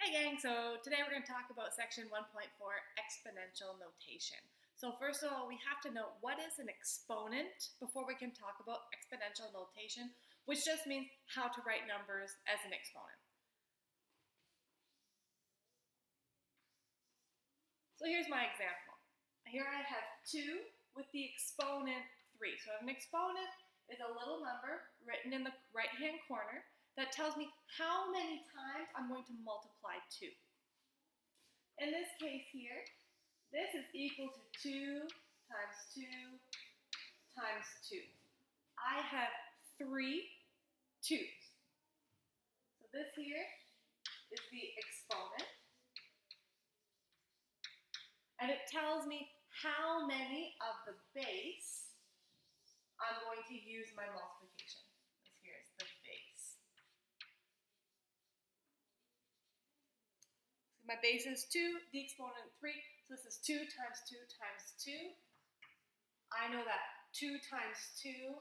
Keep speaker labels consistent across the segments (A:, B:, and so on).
A: Hi gang, so today we're going to talk about section 1.4, exponential notation. So first of all, we have to know what is an exponent before we can talk about exponential notation, which just means how to write numbers as an exponent. So here's my example. Here I have 2 with the exponent 3. So an exponent is a little number written in the right-hand corner that tells me how many times I'm going to multiply 2. In this case here, this is equal to 2 times 2 times 2. I have 3 2's. So this here is the exponent. And it tells me how many of the base I'm going to use my multiplication. This here is the base. So my base is 2, the exponent 3. So this is 2 times 2 times 2. I know that 2 times 2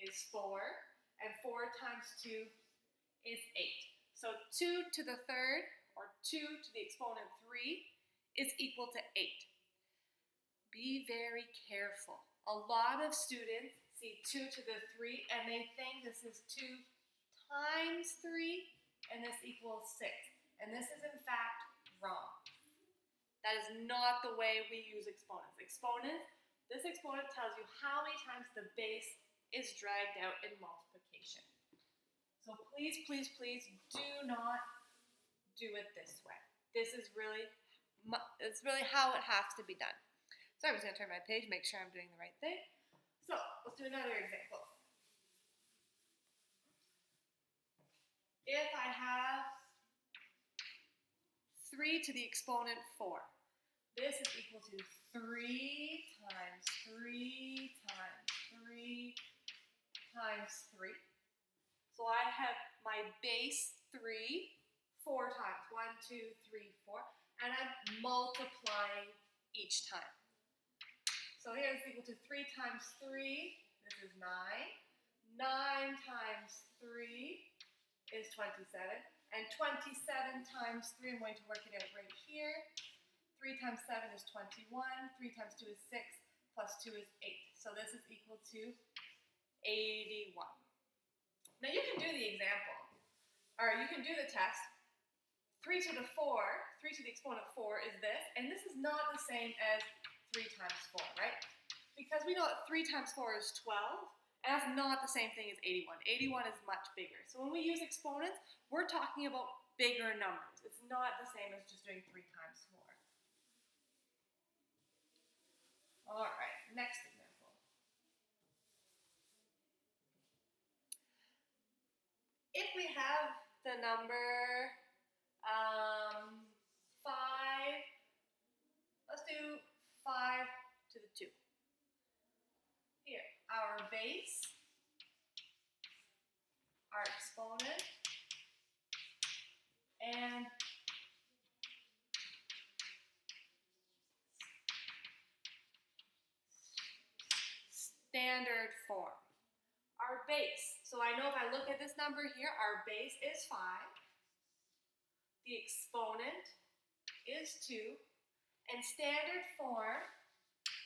A: is 4, and 4 times 2 is 8. So 2 to the third, or 2 to the exponent 3, is equal to 8. Be very careful. A lot of students see 2 to the 3 and they think this is 2 times 3 and this equals 6. And this is in fact wrong. That is not the way we use exponents. This exponent tells you how many times the base is dragged out in multiplication. So please, please, please do not do it this way. This is really how it has to be done. So I'm just going to turn my page, make sure I'm doing the right thing. So let's do another example. If I have 3 to the exponent 4, this is equal to 3 times 3 times 3 times 3. So I have my base 3 4 times. 1, 2, 3, 4. And I'm multiplying each time. So here it's equal to 3 times 3. This is 9. 9 times 3 is 27. And 27 times 3, I'm going to work it out right here. 3 times 7 is 21. 3 times 2 is 6. Plus 2 is 8. So this is equal to 81. Now you can do the example, or you can do the test. 3 to the 4, 3 to the exponent 4 is this, and this is not the same as 3 times 4, right? Because we know that 3 times 4 is 12, and that's not the same thing as 81. 81 is much bigger. So when we use exponents, we're talking about bigger numbers. It's not the same as just doing 3 times 4. All right, next example. If we have the number 5, let's do 5 to the 2. Here, our base, our exponent, and standard form. Our base, so I know if I look at this number here, our base is 5. The exponent is 2, and standard form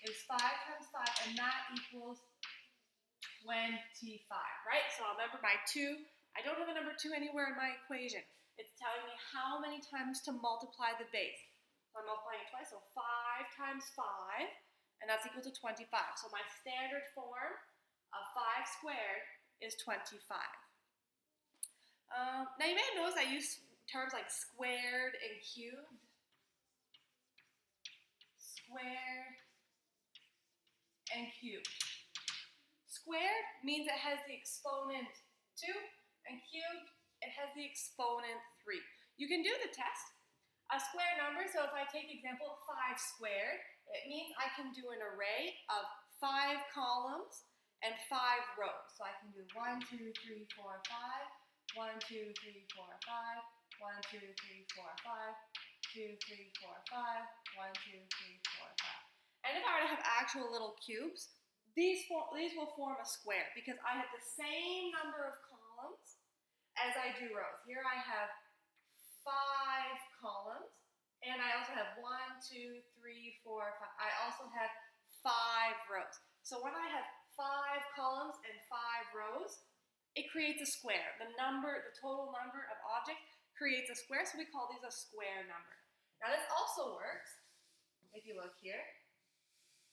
A: is 5 times 5, and that equals 25, right? So remember my 2, I don't have a number 2 anywhere in my equation. It's telling me how many times to multiply the base. So I'm multiplying it twice, so 5 times 5, and that's equal to 25. So my standard form of 5 squared is 25. Now you may have noticed I use terms like squared and cubed. Squared and cubed. Squared means it has the exponent 2, and cubed, it has the exponent 3. You can do the test. A square number, so if I take example 5 squared, it means I can do an array of 5 columns and 5 rows. So I can do 1, 2, 3, 4, 5, 1, 2, 3, 4, 5, 1, 2, 3, 4, 5, 2, 3, 4, 5, 1, 2, 3, 4, 5. And if I were to have actual little cubes, these will form a square because I have the same number of columns as I do rows. Here I have 5 2, 3, 4, 5. I also have 5 rows. So when I have 5 columns and 5 rows, it creates a square. The total number of objects creates a square, so we call these a square number. Now this also works, if you look here,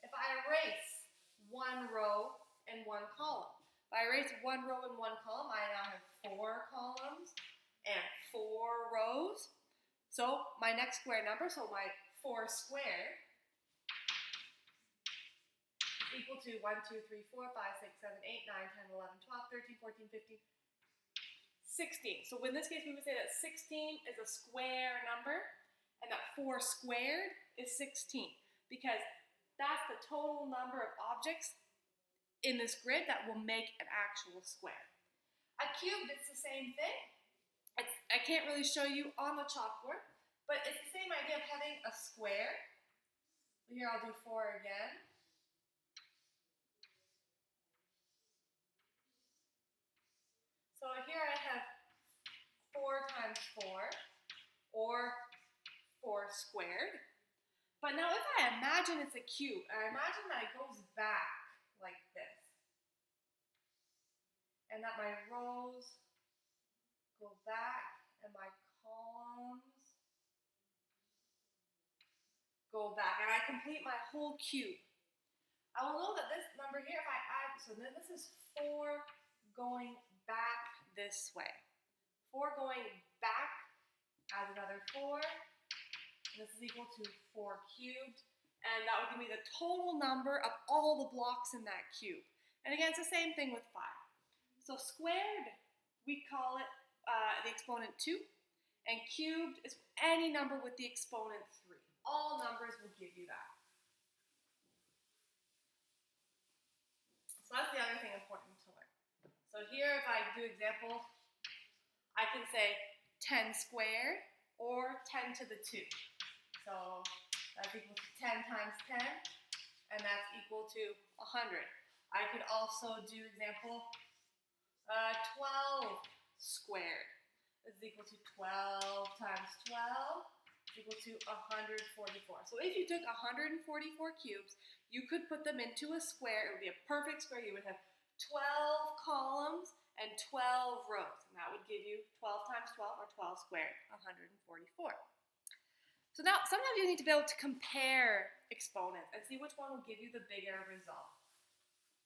A: if I erase 1 row and 1 column. If I erase 1 row and 1 column, I now have 4 columns and 4 rows. So my next square number, so my 4 squared, equal to 1, 2, 3, 4, 5, 6, 7, 8, 9, 10, 11, 12, 13, 14, 15, 16. So in this case, we would say that 16 is a square number, and that 4 squared is 16, because that's the total number of objects in this grid that will make an actual square. A cube, it's the same thing. I can't really show you on the chalkboard, but it's the same idea of having a square. Here I'll do 4 again. So here I have 4 times 4, or 4 squared. But now if I imagine it's a cube, and I imagine that it goes back like this, and that my rows go back, and my columns go back, and I complete my whole cube, I will know that this number here, if I add, so then this is 4 going back this way. 4 going back, add another 4. This is equal to 4 cubed. And that would give me the total number of all the blocks in that cube. And again, it's the same thing with 5. So squared, we call it the exponent 2. And cubed is any number with the exponent 3. All numbers will give you that. So that's the other thing important to learn. So here, if I do example, I can say 10 squared or 10 to the 2. So that's equal to 10 times 10, and that's equal to 100. I could also do example 12 squared. This is equal to 12 times 12 is equal to 144. So if you took 144 cubes, you could put them into a square. It would be a perfect square. You would have 12 columns and 12 rows. And that would give you 12 times 12, or 12 squared, 144. So now, sometimes you need to be able to compare exponents and see which one will give you the bigger result.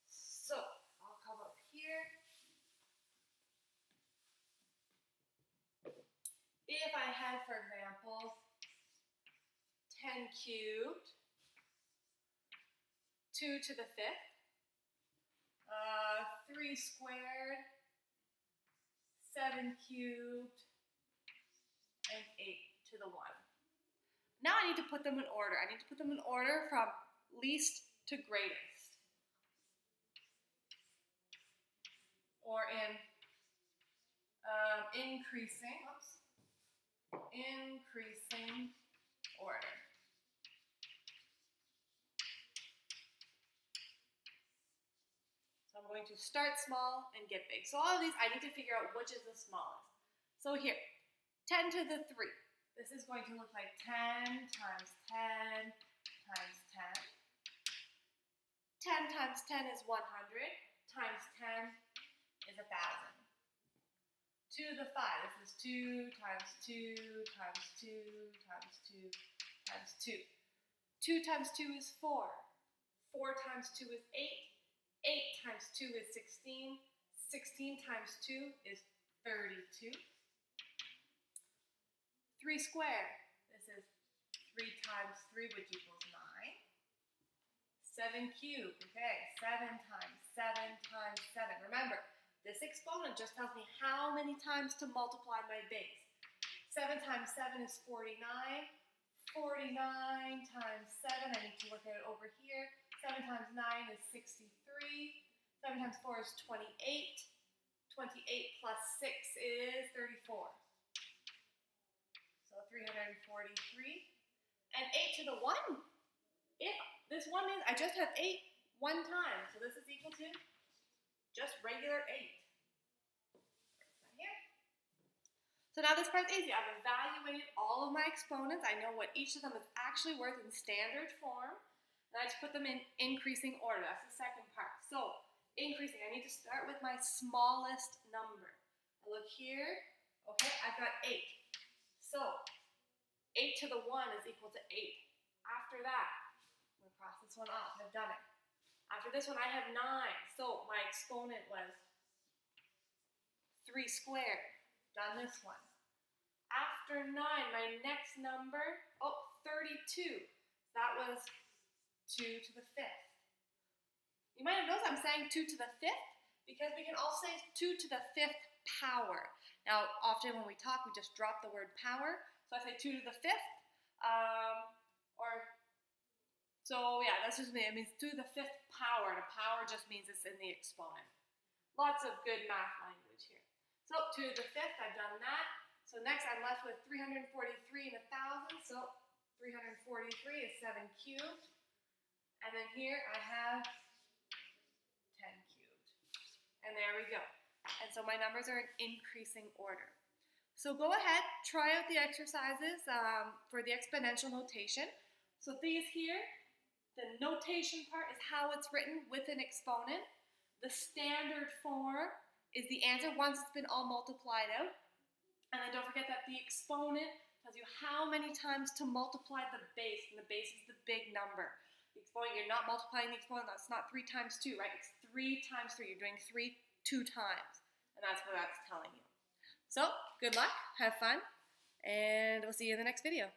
A: So I'll come up here. If I had, for example, 10 cubed, 2 to the 5th, 3 squared, 7 cubed, and 8 to the 1. Now I need to put them in order. I need to put them in order from least to greatest. Or in increasing order. So I'm going to start small and get big. So all of these, I need to figure out which is the smallest. So here, 10 to the 3. This is going to look like 10 times 10 times 10. 10 times 10 is 100, times 10 is 1,000. 2 to the 5, this is 2 times 2 times 2 times 2 times 2. 2 times 2 is 4. 4 times 2 is 8. 8 times 2 is 16. 16 times 2 is 32. 3 squared, this is 3 times 3, which equals 9. 7 cubed, okay, 7 times 7 times 7. Remember, this exponent just tells me how many times to multiply my base. 7 times 7 is 49. 49 times 7, I need to look at it over here. 7 times 9 is 63. 7 times 4 is 28. 28 plus 6 is 34. 343, and 8 to the 1. If this 1 means I just have 8 one time, so this is equal to just regular 8. Here. So now this part's easy. I've evaluated all of my exponents. I know what each of them is actually worth in standard form. And I just put them in increasing order. That's the second part. So increasing, I need to start with my smallest number. I look here. Okay, I've got 8. So 8 to the 1 is equal to 8. After that, I'm going to cross this one off. I've done it. After this one, I have 9. So my exponent was 3 squared. Done this one. After 9, my next number, 32. That was 2 to the 5th. You might have noticed I'm saying 2 to the 5th because we can also say 2 to the 5th power. Now, often when we talk, we just drop the word power. So I say 2 to the 5th. So yeah, that's just me. It means 2 to the 5th power. And a power just means it's in the exponent. Lots of good math language here. So 2 to the 5th, I've done that. So next I'm left with 343 and 1,000. So 343 is 7 cubed. And then here I have 10 cubed. And there we go. And so my numbers are in increasing order. So go ahead, try out the exercises for the exponential notation. So these here, the notation part is how it's written with an exponent. The standard form is the answer once it's been all multiplied out. And then don't forget that the exponent tells you how many times to multiply the base, and the base is the big number. The exponent, you're not multiplying the exponent, that's not 3 times 2, right? It's 3 times 3, you're doing 3 2 times. And that's what that's telling you. So, good luck, have fun, and we'll see you in the next video.